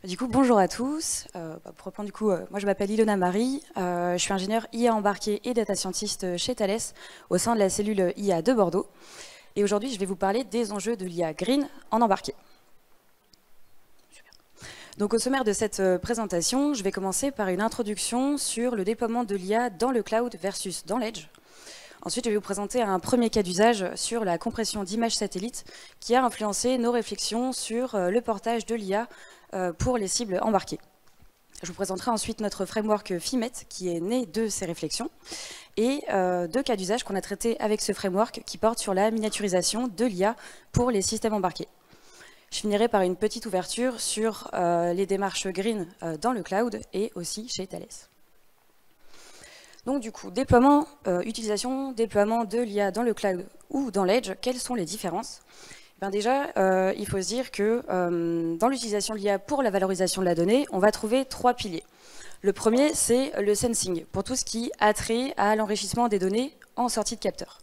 Du coup, bonjour à tous. Pour reprendre, moi je m'appelle Ilona Marie, je suis ingénieure IA embarquée et data scientist chez Thales au sein de la cellule IA de Bordeaux. Et aujourd'hui, je vais vous parler des enjeux de l'IA Green en embarqué. Super. Donc au sommaire de cette présentation, je vais commencer par une introduction sur le déploiement de l'IA dans le cloud versus dans l'edge. Ensuite, je vais vous présenter un premier cas d'usage sur la compression d'images satellites qui a influencé nos réflexions sur le portage de l'IA pour les cibles embarquées. Je vous présenterai ensuite notre framework FIMET qui est né de ces réflexions et deux cas d'usage qu'on a traités avec ce framework qui portent sur la miniaturisation de l'IA pour les systèmes embarqués. Je finirai par une petite ouverture sur les démarches green dans le cloud et aussi chez Thales. Donc du coup, utilisation, déploiement de l'IA dans le cloud ou dans l'edge, quelles sont les différences? Déjà, il faut se dire que dans l'utilisation de l'IA pour la valorisation de la donnée, on va trouver trois piliers. Le premier, c'est le sensing, pour tout ce qui a trait à l'enrichissement des données en sortie de capteur.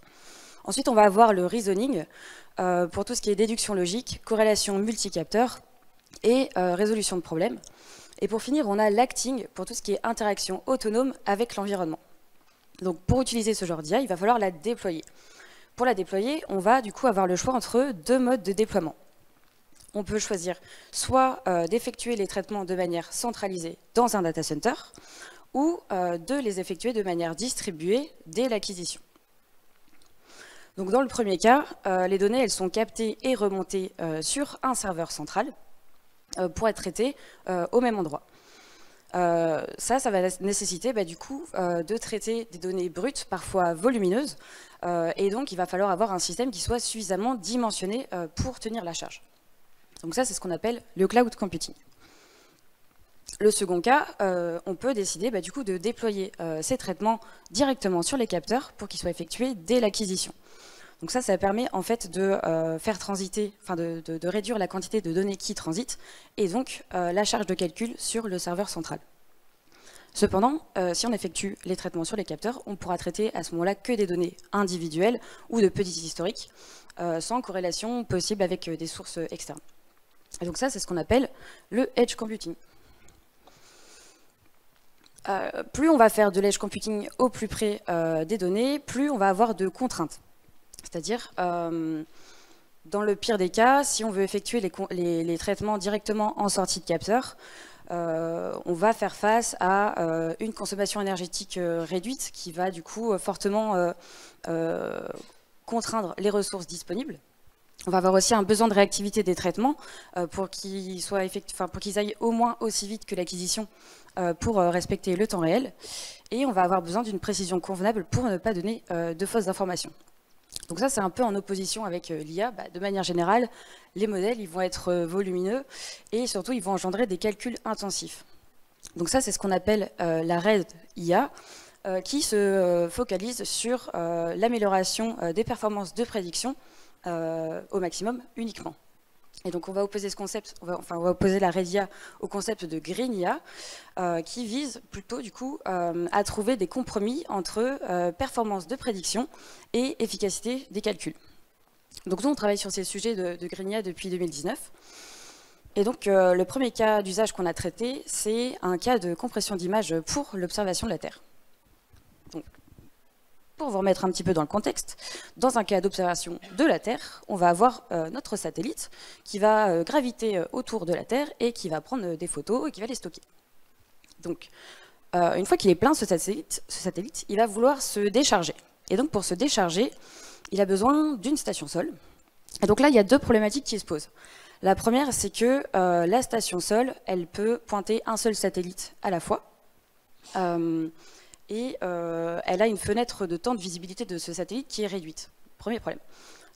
Ensuite, on va avoir le reasoning, pour tout ce qui est déduction logique, corrélation multicapteur et résolution de problèmes. Et pour finir, on a l'acting, pour tout ce qui est interaction autonome avec l'environnement. Donc pour utiliser ce genre d'IA, il va falloir la déployer. Pour la déployer, on va du coup avoir le choix entre deux modes de déploiement. On peut choisir soit d'effectuer les traitements de manière centralisée dans un data center, ou de les effectuer de manière distribuée dès l'acquisition. Donc dans le premier cas, les données elles sont captées et remontées sur un serveur central pour être traitées au même endroit. Ça va nécessiter du coup de traiter des données brutes, parfois volumineuses, et donc il va falloir avoir un système qui soit suffisamment dimensionné pour tenir la charge. Donc ça, c'est ce qu'on appelle le cloud computing. Le second cas, on peut décider du coup de déployer ces traitements directement sur les capteurs pour qu'ils soient effectués dès l'acquisition. Donc ça permet en fait de faire transiter, de réduire la quantité de données qui transitent et donc la charge de calcul sur le serveur central. Cependant, si on effectue les traitements sur les capteurs, on pourra traiter à ce moment-là que des données individuelles ou de petits historiques, sans corrélation possible avec des sources externes. Et donc ça, c'est ce qu'on appelle le edge computing. Plus on va faire de l'edge computing au plus près des données, plus on va avoir de contraintes. C'est-à-dire, dans le pire des cas, si on veut effectuer les traitements directement en sortie de capteur, on va faire face à une consommation énergétique réduite qui va du coup fortement contraindre les ressources disponibles. On va avoir aussi un besoin de réactivité des traitements pour qu'ils aillent au moins aussi vite que l'acquisition pour respecter le temps réel. Et on va avoir besoin d'une précision convenable pour ne pas donner de fausses informations. Donc ça, c'est un peu en opposition avec l'IA. De manière générale, les modèles ils vont être volumineux et surtout, ils vont engendrer des calculs intensifs. Donc ça, c'est ce qu'on appelle la RAID IA, qui se focalise sur l'amélioration des performances de prédiction au maximum uniquement. Et donc on va opposer ce concept, on va opposer la RAID IA au concept de Green IA, qui vise plutôt du coup à trouver des compromis entre performance de prédiction et efficacité des calculs. Donc nous on travaille sur ces sujets de Green IA depuis 2019. Et donc le premier cas d'usage qu'on a traité, c'est un cas de compression d'image pour l'observation de la Terre. Donc, pour vous remettre un petit peu dans le contexte, dans un cas d'observation de la Terre, on va avoir notre satellite qui va graviter autour de la Terre et qui va prendre des photos et qui va les stocker. Donc, une fois qu'il est plein, ce satellite, il va vouloir se décharger. Et donc, pour se décharger, il a besoin d'une station sol. Et donc là, il y a deux problématiques qui se posent. La première, c'est que la station sol, elle peut pointer un seul satellite à la fois. Et elle a une fenêtre de temps de visibilité de ce satellite qui est réduite. Premier problème.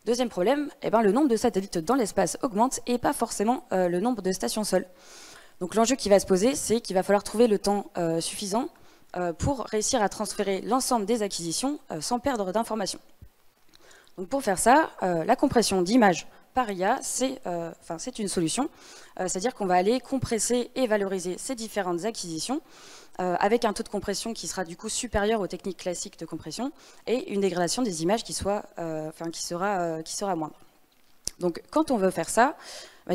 Deuxième problème, le nombre de satellites dans l'espace augmente et pas forcément le nombre de stations sol. Donc l'enjeu qui va se poser, c'est qu'il va falloir trouver le temps suffisant pour réussir à transférer l'ensemble des acquisitions sans perdre d'informations. Donc pour faire ça, la compression d'images par IA, c'est une solution. C'est-à-dire qu'on va aller compresser et valoriser ces différentes acquisitions avec un taux de compression qui sera du coup supérieur aux techniques classiques de compression et une dégradation des images qui sera moindre. Donc quand on veut faire ça,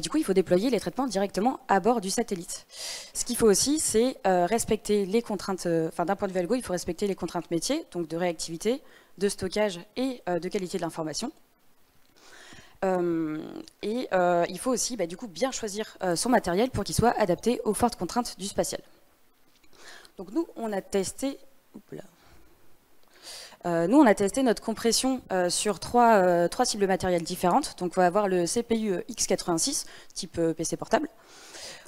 du coup il faut déployer les traitements directement à bord du satellite. Ce qu'il faut aussi, c'est respecter les contraintes, d'un point de vue algo, il faut respecter les contraintes métiers, donc de réactivité, de stockage et de qualité de l'information. Il faut aussi du coup bien choisir son matériel pour qu'il soit adapté aux fortes contraintes du spatial. Donc nous, on a testé... nous, on a testé notre compression sur trois cibles matérielles différentes. Donc, on va avoir le CPU x86, type PC portable.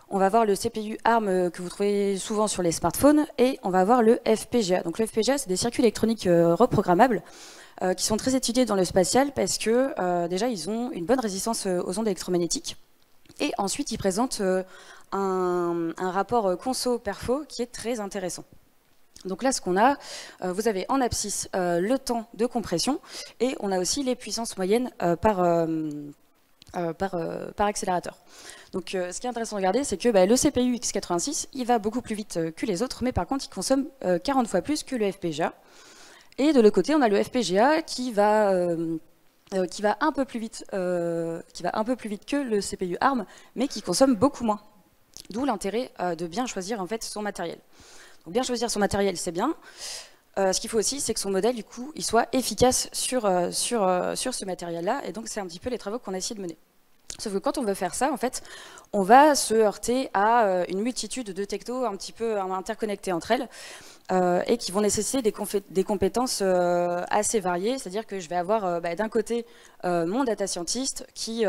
On va avoir le CPU ARM que vous trouvez souvent sur les smartphones. Et on va avoir le FPGA. Donc, le FPGA, c'est des circuits électroniques reprogrammables qui sont très étudiés dans le spatial parce que, déjà, ils ont une bonne résistance aux ondes électromagnétiques. Et ensuite, ils présentent un rapport conso-perfo qui est très intéressant. Donc là, ce qu'on a, vous avez en abscisse le temps de compression et on a aussi les puissances moyennes par accélérateur. Donc ce qui est intéressant de regarder, c'est que le CPU x86, il va beaucoup plus vite que les autres, mais par contre, il consomme 40 fois plus que le FPGA. Et de l'autre côté, on a le FPGA qui va un peu plus vite que le CPU ARM, mais qui consomme beaucoup moins. D'où l'intérêt de bien choisir en fait son matériel. Donc bien choisir son matériel, c'est bien. Ce qu'il faut aussi, c'est que son modèle, du coup, il soit efficace sur ce matériel-là. Et donc, c'est un petit peu les travaux qu'on a essayé de mener. Sauf que quand on veut faire ça, en fait, on va se heurter à une multitude de technos un petit peu interconnectés entre elles et qui vont nécessiter des compétences assez variées. C'est-à-dire que je vais avoir d'un côté mon data scientist qui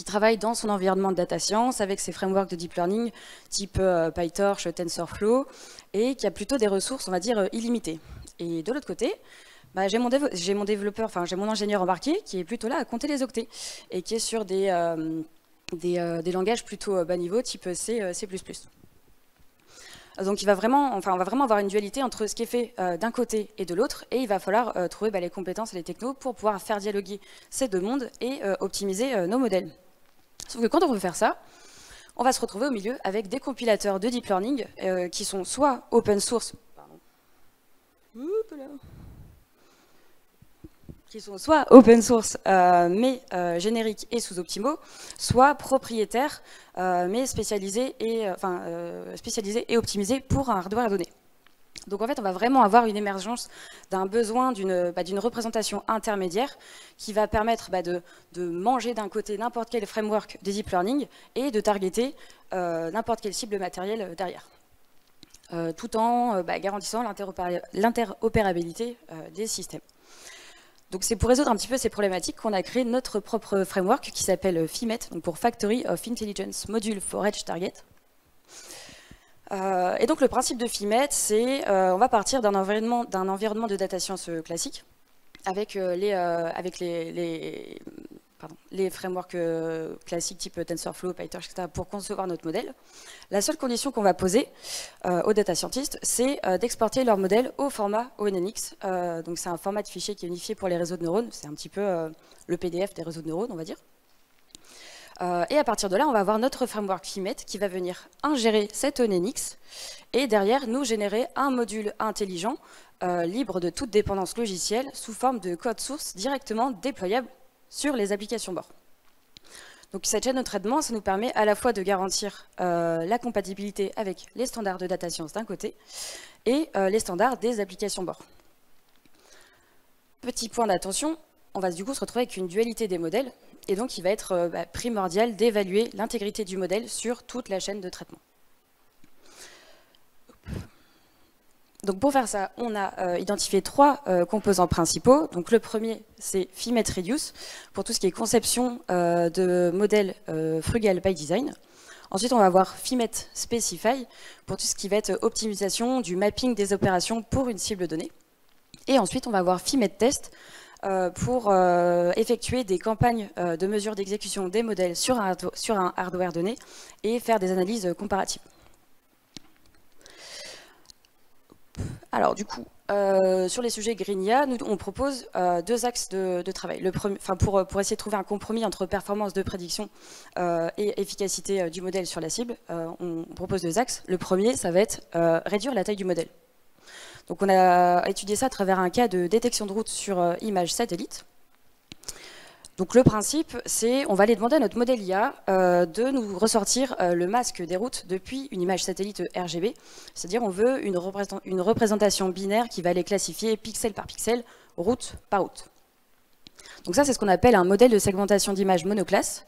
travaille dans son environnement de data science avec ses frameworks de deep learning type PyTorch, TensorFlow et qui a plutôt des ressources, on va dire, illimitées. Et de l'autre côté, j'ai mon développeur, enfin j'ai mon ingénieur embarqué qui est plutôt là à compter les octets et qui est sur des langages plutôt bas niveau type C, C++. Donc on va vraiment avoir une dualité entre ce qui est fait d'un côté et de l'autre, et il va falloir trouver les compétences et les technos pour pouvoir faire dialoguer ces deux mondes et optimiser nos modèles. Sauf que quand on veut faire ça, on va se retrouver au milieu avec des compilateurs de deep learning qui sont soit open source, mais génériques et sous-optimaux, soit propriétaires mais spécialisés et optimisés pour un hardware à données. Donc en fait, on va vraiment avoir une émergence d'un besoin d'une représentation intermédiaire qui va permettre de manger d'un côté n'importe quel framework de deep learning et de targeter n'importe quelle cible matérielle derrière, tout en garantissant l'interopérabilité des systèmes. Donc c'est pour résoudre un petit peu ces problématiques qu'on a créé notre propre framework qui s'appelle FIMET, donc pour Factory of Intelligence Module for Edge Target. Et donc le principe de FIMET, c'est on va partir d'un environnement de data science classique avec les frameworks classiques type TensorFlow, PyTorch, etc. pour concevoir notre modèle. La seule condition qu'on va poser aux data scientists, c'est d'exporter leur modèle au format ONNX. Donc c'est un format de fichier qui est unifié pour les réseaux de neurones. C'est un petit peu le PDF des réseaux de neurones, on va dire. Et à partir de là, on va avoir notre framework FIMET qui va venir ingérer cet ONNX et derrière nous générer un module intelligent libre de toute dépendance logicielle sous forme de code source directement déployable sur les applications bord. Donc cette chaîne de traitement, ça nous permet à la fois de garantir la compatibilité avec les standards de data science d'un côté et les standards des applications bord. Petit point d'attention, on va du coup se retrouver avec une dualité des modèles et donc il va être primordial d'évaluer l'intégrité du modèle sur toute la chaîne de traitement. Donc pour faire ça, on a identifié trois composants principaux. Donc le premier, c'est FIMET Reduce, pour tout ce qui est conception de modèles frugal by design. Ensuite, on va avoir FIMET Specify, pour tout ce qui va être optimisation du mapping des opérations pour une cible donnée. Et ensuite, on va avoir FIMET Test, pour effectuer des campagnes de mesure d'exécution des modèles sur un hardware donné et faire des analyses comparatives. Alors du coup, sur les sujets Green-IA, nous on propose deux axes de travail. Le premier, pour essayer de trouver un compromis entre performance de prédiction et efficacité du modèle sur la cible, on propose deux axes. Le premier, ça va être réduire la taille du modèle. Donc on a étudié ça à travers un cas de détection de route sur image satellite. Donc le principe, c'est on va aller demander à notre modèle IA de nous ressortir le masque des routes depuis une image satellite RGB, c'est-à-dire on veut une représentation binaire qui va les classifier pixel par pixel, route par route. Donc ça, c'est ce qu'on appelle un modèle de segmentation d'image monoclasse.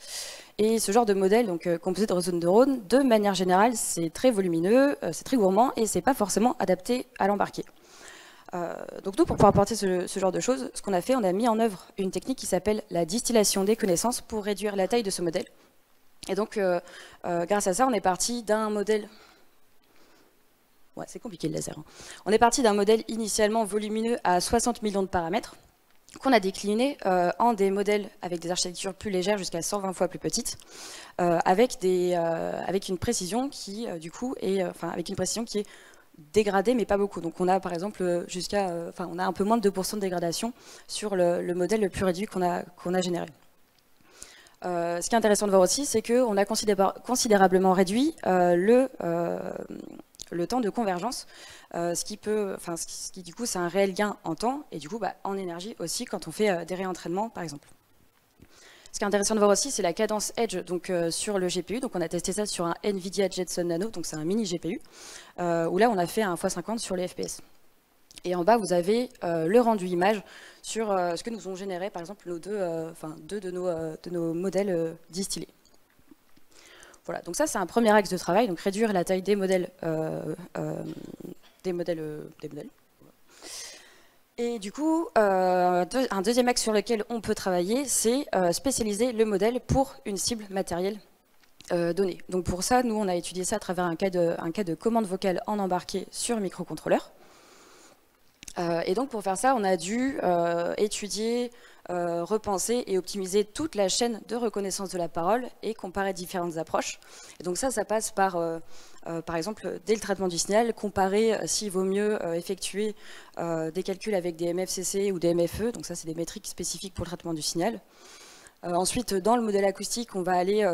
Et ce genre de modèle, donc composé de réseaux de neurones, de manière générale, c'est très volumineux, c'est très gourmand et c'est pas forcément adapté à l'embarquer. Donc nous, pour pouvoir apporter ce genre de choses, ce qu'on a fait, on a mis en œuvre une technique qui s'appelle la distillation des connaissances pour réduire la taille de ce modèle. Et donc, grâce à ça, on est parti d'un modèle... Ouais, c'est compliqué le laser. Hein. On est parti d'un modèle initialement volumineux à 60 millions de paramètres, qu'on a décliné en des modèles avec des architectures plus légères jusqu'à 120 fois plus petites, avec une précision qui, du coup, avec une précision qui est dégradé mais pas beaucoup. Donc on a par exemple on a un peu moins de 2% de dégradation sur le modèle le plus réduit qu'on a généré. Ce qui est intéressant de voir aussi, c'est qu'on a considérablement réduit le temps de convergence, ce qui du coup c'est un réel gain en temps et du coup en énergie aussi quand on fait des réentraînements par exemple. Ce qui est intéressant de voir aussi, c'est la cadence Edge donc, sur le GPU. Donc on a testé ça sur un NVIDIA Jetson Nano, donc c'est un mini GPU, où là on a fait un x50 sur les FPS. Et en bas, vous avez le rendu image sur ce que nous ont généré, par exemple, deux de nos modèles distillés. Voilà, donc ça c'est un premier axe de travail, donc réduire la taille des modèles. Et du coup, un deuxième axe sur lequel on peut travailler, c'est spécialiser le modèle pour une cible matérielle donnée. Donc pour ça, nous, on a étudié ça à travers un cas de commande vocale en embarqué sur microcontrôleur. Et donc pour faire ça, on a dû étudier, repenser et optimiser toute la chaîne de reconnaissance de la parole et comparer différentes approches. Et donc ça passe par exemple, dès le traitement du signal, comparer s'il vaut mieux effectuer des calculs avec des MFCC ou des MFE, donc ça c'est des métriques spécifiques pour le traitement du signal. Ensuite, dans le modèle acoustique, on va aller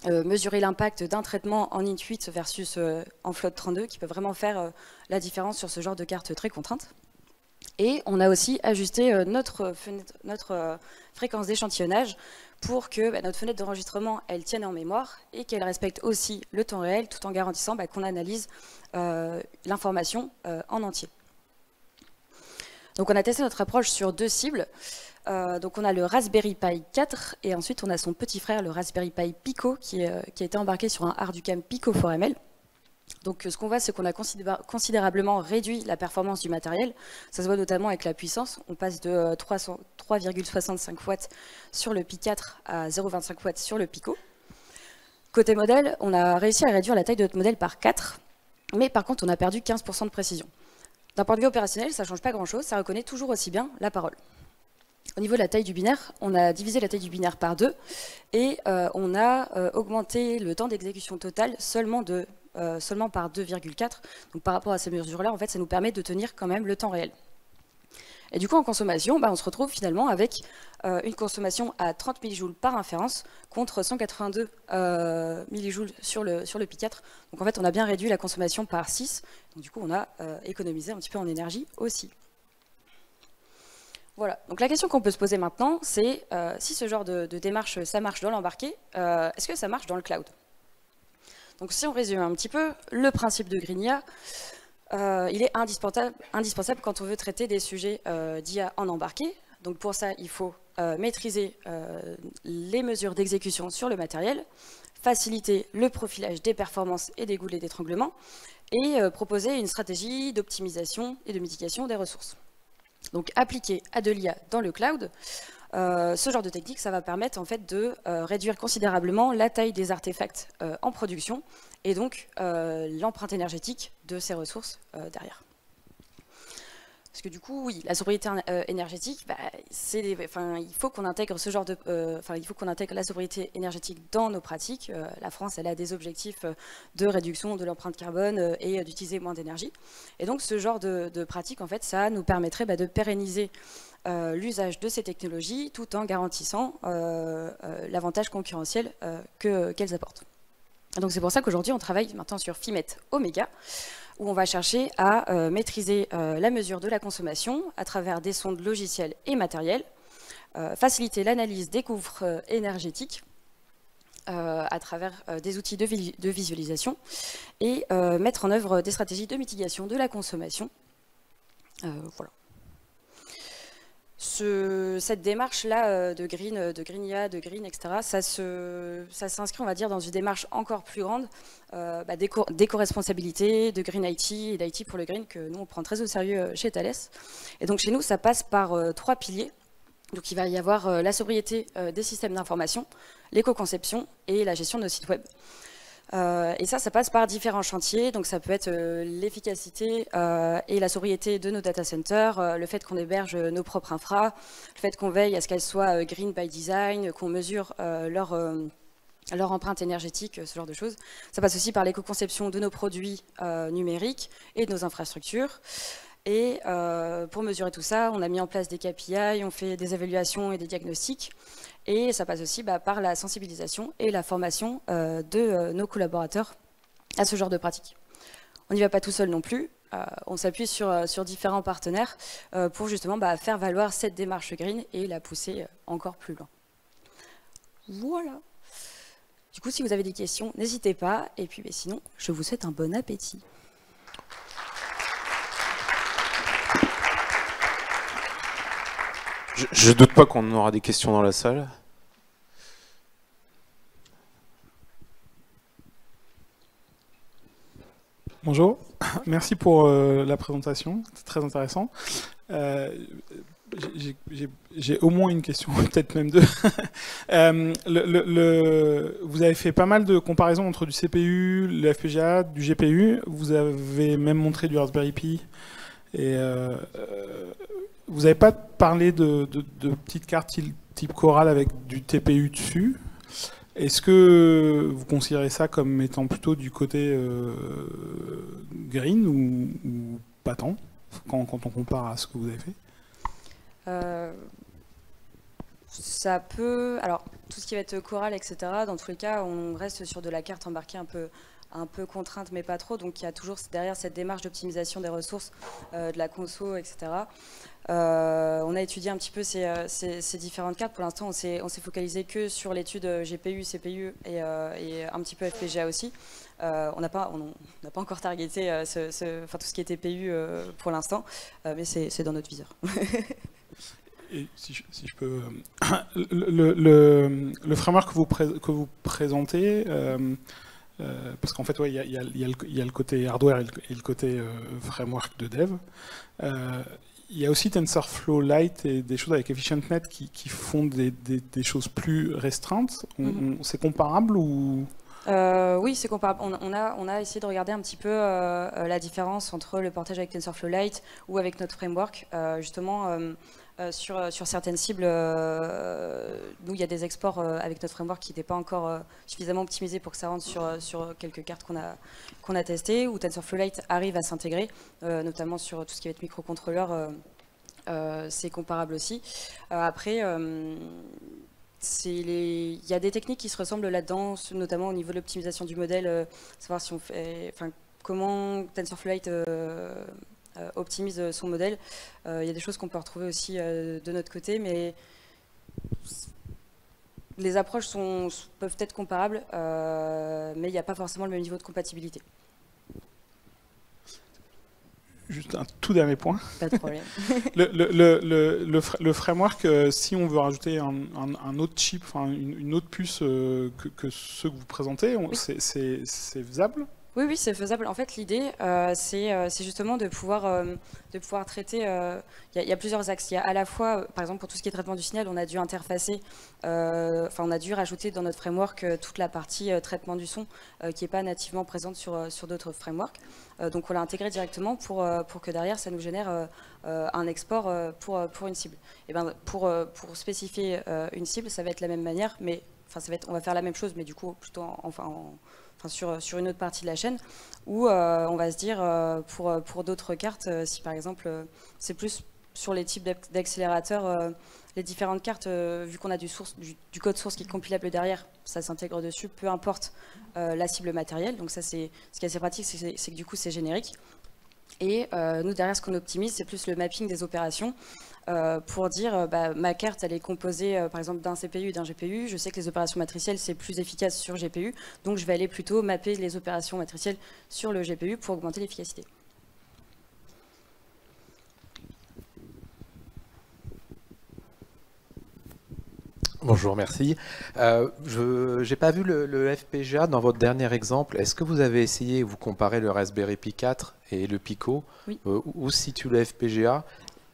mesurer l'impact d'un traitement en int8 versus en float 32, qui peut vraiment faire la différence sur ce genre de carte très contrainte. Et on a aussi ajusté notre fréquence d'échantillonnage pour que notre fenêtre d'enregistrement elle tienne en mémoire et qu'elle respecte aussi le temps réel tout en garantissant qu'on analyse l'information en entier. Donc on a testé notre approche sur deux cibles. Donc on a le Raspberry Pi 4 et ensuite on a son petit frère, le Raspberry Pi Pico, qui a été embarqué sur un Arducam Pico 4ML. Donc ce qu'on voit, c'est qu'on a considérablement réduit la performance du matériel. Ça se voit notamment avec la puissance. On passe de 3,65 watts sur le Pi 4 à 0,25 watts sur le Pico. Côté modèle, on a réussi à réduire la taille de notre modèle par 4, mais par contre on a perdu 15% de précision. D'un point de vue opérationnel, ça ne change pas grand-chose, ça reconnaît toujours aussi bien la parole. Au niveau de la taille du binaire, on a divisé la taille du binaire par 2 et on a augmenté le temps d'exécution total seulement par 2,4. Donc par rapport à ces mesures-là, en fait, ça nous permet de tenir quand même le temps réel. Et du coup, en consommation, on se retrouve finalement avec une consommation à 30 millijoules par inférence contre 182 millijoules sur le Pi 4. Donc en fait, on a bien réduit la consommation par 6. Donc du coup, on a économisé un petit peu en énergie aussi. Voilà, donc la question qu'on peut se poser maintenant, c'est si ce genre de démarche, ça marche dans l'embarqué, est-ce que ça marche dans le cloud? Donc si on résume un petit peu, le principe de Green IA, il est indispensable quand on veut traiter des sujets d'IA en embarqué. Donc pour ça, il faut maîtriser les mesures d'exécution sur le matériel, faciliter le profilage des performances et des goulets d'étranglement, et proposer une stratégie d'optimisation et de mitigation des ressources. Donc appliquer à de l'IA dans le cloud, ce genre de technique, ça va permettre en fait de réduire considérablement la taille des artefacts en production et donc l'empreinte énergétique de ces ressources derrière. Parce que du coup, oui, la sobriété énergétique, il faut qu'on intègre il faut qu'on intègre la sobriété énergétique dans nos pratiques. La France, elle a des objectifs de réduction de l'empreinte carbone et d'utiliser moins d'énergie. Et donc, ce genre de pratique, en fait, ça nous permettrait de pérenniser l'usage de ces technologies tout en garantissant l'avantage concurrentiel qu'elles apportent. Donc, c'est pour ça qu'aujourd'hui, on travaille maintenant sur FIMET Omega, où on va chercher à maîtriser la mesure de la consommation à travers des sondes logicielles et matérielles, faciliter l'analyse des gouffres énergétiques à travers des outils de visualisation et mettre en œuvre des stratégies de mitigation de la consommation. Voilà. Cette démarche-là de Green IA, de Green, etc., ça s'inscrit, on va dire, dans une démarche encore plus grande d'éco-responsabilité, de Green IT et d'IT pour le Green, que nous, on prend très au sérieux chez Thales. Et donc, chez nous, ça passe par 3 piliers. Donc, il va y avoir la sobriété des systèmes d'information, l'éco-conception et la gestion de nos sites web. Et ça passe par différents chantiers, donc ça peut être l'efficacité et la sobriété de nos data centers, le fait qu'on héberge nos propres infras, le fait qu'on veille à ce qu'elles soient green by design, qu'on mesure leur empreinte énergétique, ce genre de choses. Ça passe aussi par l'éco-conception de nos produits numériques et de nos infrastructures. Et pour mesurer tout ça, on a mis en place des KPI, on fait des évaluations et des diagnostics. Et ça passe aussi par la sensibilisation et la formation de nos collaborateurs à ce genre de pratiques. On n'y va pas tout seul non plus. On s'appuie sur différents partenaires pour justement faire valoir cette démarche green et la pousser encore plus loin. Voilà. Du coup, si vous avez des questions, n'hésitez pas. Et puis sinon, je vous souhaite un bon appétit. Je doute pas qu'on aura des questions dans la salle. Bonjour, merci pour la présentation, c'est très intéressant. J'ai au moins une question, peut-être même deux. Vous avez fait pas mal de comparaisons entre du CPU, le FPGA, du GPU. Vous avez même montré du Raspberry Pi. Et vous n'avez pas parlé de petites cartes type Coral avec du TPU dessus. Est-ce que vous considérez ça comme étant plutôt du côté green ou pas tant, quand on compare à ce que vous avez fait? Ça peut... Alors, tout ce qui va être Coral, etc., dans tous les cas, on reste sur de la carte embarquée un peu contrainte, mais pas trop. Donc, il y a toujours derrière cette démarche d'optimisation des ressources, de la conso, etc. On a étudié un petit peu ces différentes cartes. Pour l'instant, on s'est focalisé que sur l'étude GPU, CPU et un petit peu FPGA aussi. On n'a pas encore targeté tout ce qui est TPU pour l'instant, mais c'est dans notre viseur. Et si je peux, le framework que vous présentez, parce qu'en fait, ouais, il y a le côté hardware et le côté framework de dev. Il y a aussi TensorFlow Lite et des choses avec EfficientNet qui font des choses plus restreintes. C'est comparable ou... Oui, c'est comparable. On a essayé de regarder un petit peu la différence entre le portage avec TensorFlow Lite ou avec notre framework. Justement, sur certaines cibles, nous, il y a des exports avec notre framework qui n'étaient pas encore suffisamment optimisés pour que ça rentre sur quelques cartes qu'on a testées, où TensorFlow Lite arrive à s'intégrer, notamment sur tout ce qui va être microcontrôleur. C'est comparable aussi. Après... il y a des techniques qui se ressemblent là-dedans, notamment au niveau de l'optimisation du modèle, savoir si on fait, comment TensorFlow Lite optimise son modèle. Il y a des choses qu'on peut retrouver aussi de notre côté, mais les approches peuvent être comparables, mais il n'y a pas forcément le même niveau de compatibilité. Juste un tout dernier point. Pas de problème. le framework, si on veut rajouter un autre chip, une autre puce que ceux que vous présentez, oui. C'est faisable? Oui, c'est faisable. En fait, l'idée, c'est justement de pouvoir traiter... Il y a plusieurs axes. Il y a à la fois, par exemple, pour tout ce qui est traitement du signal, on a dû interfacer, on a dû rajouter dans notre framework toute la partie traitement du son qui n'est pas nativement présente sur d'autres frameworks. Donc, on l'a intégré directement pour que derrière, ça nous génère un export pour une cible. Et pour spécifier une cible, ça va être la même manière, mais on va faire la même chose, mais du coup, plutôt sur une autre partie de la chaîne, où on va se dire, pour d'autres cartes, si par exemple, c'est plus sur les types d'accélérateurs, les différentes cartes, vu qu'on a du code source qui est compilable derrière, ça s'intègre dessus, peu importe la cible matérielle. Donc ça, ce qui est assez pratique, c'est que du coup, c'est générique. Et nous, derrière, ce qu'on optimise, c'est plus le mapping des opérations pour dire ma carte, elle est composée, par exemple, d'un CPU et d'un GPU. Je sais que les opérations matricielles, c'est plus efficace sur GPU. Donc, je vais aller plutôt mapper les opérations matricielles sur le GPU pour augmenter l'efficacité. Bonjour, merci. Je n'ai pas vu le FPGA dans votre dernier exemple. Est-ce que vous avez essayé, vous comparez le Raspberry Pi 4 et le Pico? Oui. Où se situe le FPGA?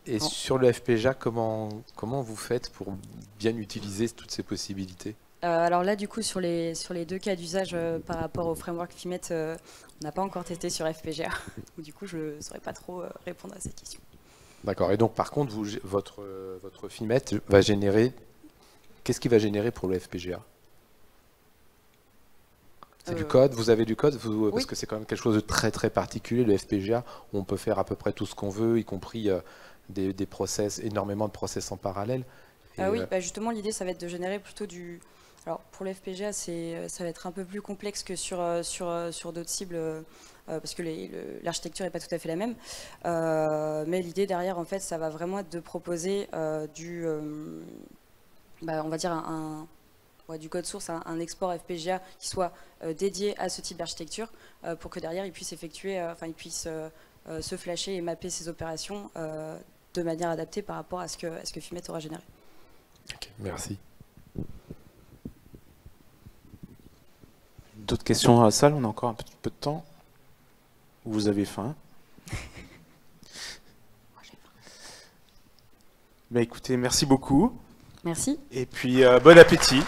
Et sur le FPGA, comment vous faites pour bien utiliser toutes ces possibilités? Alors là, du coup, sur les deux cas d'usage par rapport au framework FIMET, on n'a pas encore testé sur FPGA. Du coup, je ne saurais pas trop répondre à cette question. D'accord. Et donc, par contre, votre FIMET va générer... Qu'est-ce qu'il va générer pour le FPGA? C'est du code? Vous avez du code? Parce que c'est quand même quelque chose de très très particulier, le FPGA, où on peut faire à peu près tout ce qu'on veut, y compris des process, énormément de process en parallèle. Oui, justement, l'idée, ça va être de générer plutôt du... Alors, pour le FPGA, ça va être un peu plus complexe que sur d'autres cibles, parce que l'architecture n'est pas tout à fait la même. Mais l'idée derrière, en fait, ça va vraiment être de proposer on va dire du code source, un export FPGA qui soit dédié à ce type d'architecture pour que derrière il puisse effectuer, il puisse se flasher et mapper ses opérations de manière adaptée par rapport à ce que FIMET aura généré. Ok, merci. D'autres questions dans la salle? On a encore un petit peu de temps. Vous avez faim? Écoutez, merci beaucoup. Merci. Et puis, bon appétit.